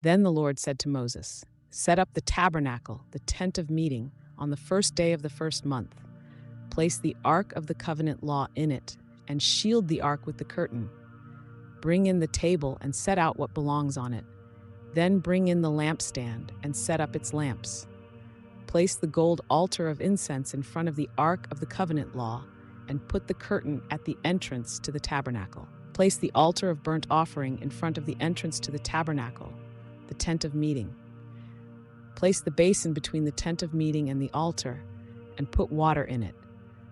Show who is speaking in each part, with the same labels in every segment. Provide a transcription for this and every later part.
Speaker 1: Then the Lord said to Moses, "Set up the tabernacle, the tent of meeting, on the first day of the first month. Place the ark of the covenant law in it, and shield the ark with the curtain. Bring in the table and set out what belongs on it. Then bring in the lampstand and set up its lamps. Place the gold altar of incense in front of the ark of the covenant law, and put the curtain at the entrance to the tabernacle. Place the altar of burnt offering in front of the entrance to the tabernacle, the tent of meeting. Place the basin between the tent of meeting and the altar, and put water in it.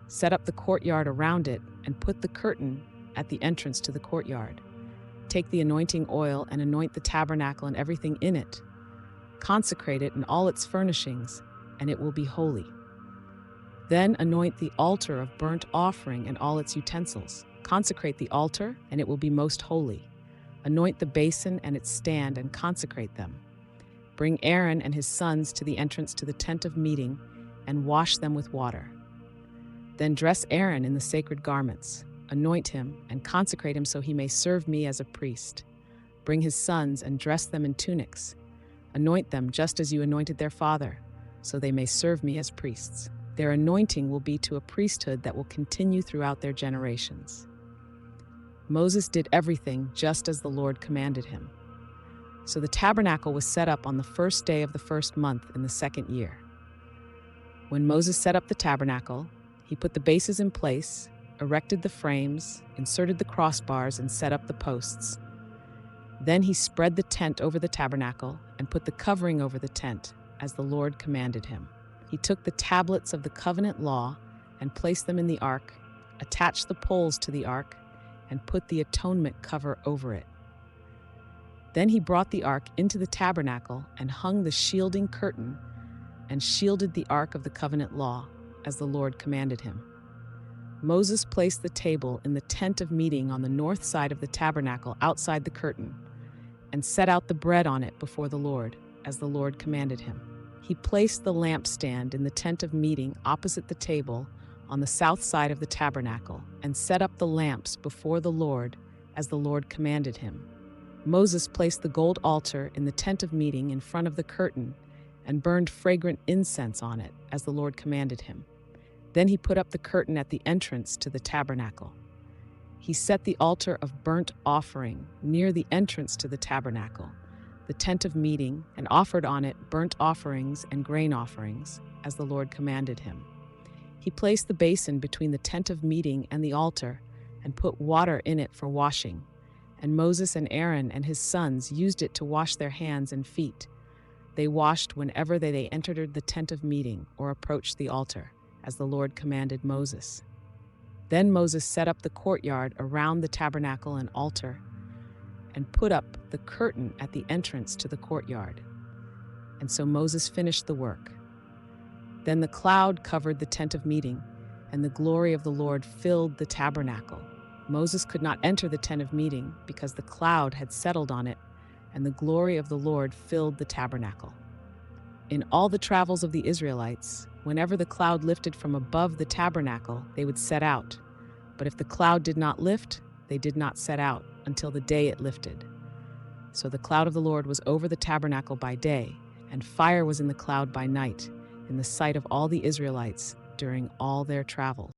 Speaker 1: Set up the courtyard around it, and put the curtain at the entrance to the courtyard. Take the anointing oil and anoint the tabernacle and everything in it. Consecrate it and all its furnishings, and it will be holy. Then anoint the altar of burnt offering and all its utensils. Consecrate the altar, and it will be most holy. Anoint the basin and its stand and consecrate them. Bring Aaron and his sons to the entrance to the tent of meeting and wash them with water. Then dress Aaron in the sacred garments. Anoint him and consecrate him so he may serve me as a priest. Bring his sons and dress them in tunics. Anoint them just as you anointed their father, so they may serve me as priests. Their anointing will be to a priesthood that will continue throughout their generations." Moses did everything just as the Lord commanded him. So the tabernacle was set up on the first day of the first month in the second year. When Moses set up the tabernacle, he put the bases in place, erected the frames, inserted the crossbars, and set up the posts. Then he spread the tent over the tabernacle and put the covering over the tent, as the Lord commanded him. He took the tablets of the covenant law and placed them in the ark, attached the poles to the ark, and put the atonement cover over it. Then he brought the ark into the tabernacle and hung the shielding curtain and shielded the ark of the covenant law, as the Lord commanded him. Moses placed the table in the tent of meeting on the north side of the tabernacle outside the curtain, and set out the bread on it before the Lord, as the Lord commanded him. He placed the lampstand in the tent of meeting opposite the table on the south side of the tabernacle, and set up the lamps before the Lord, as the Lord commanded him. Moses placed the gold altar in the tent of meeting in front of the curtain, and burned fragrant incense on it, as the Lord commanded him. Then he put up the curtain at the entrance to the tabernacle. He set the altar of burnt offering near the entrance to the tabernacle, the tent of meeting, and offered on it burnt offerings and grain offerings, as the Lord commanded him. He placed the basin between the tent of meeting and the altar, and put water in it for washing, and Moses and Aaron and his sons used it to wash their hands and feet. They washed whenever they entered the tent of meeting or approached the altar, as the Lord commanded Moses. Then Moses set up the courtyard around the tabernacle and altar, and put up the curtain at the entrance to the courtyard. And so Moses finished the work. Then the cloud covered the tent of meeting, and the glory of the Lord filled the tabernacle. Moses could not enter the tent of meeting because the cloud had settled on it, and the glory of the Lord filled the tabernacle. In all the travels of the Israelites, whenever the cloud lifted from above the tabernacle, they would set out. But if the cloud did not lift, they did not set out until the day it lifted. So the cloud of the Lord was over the tabernacle by day, and fire was in the cloud by night, in the sight of all the Israelites during all their travels.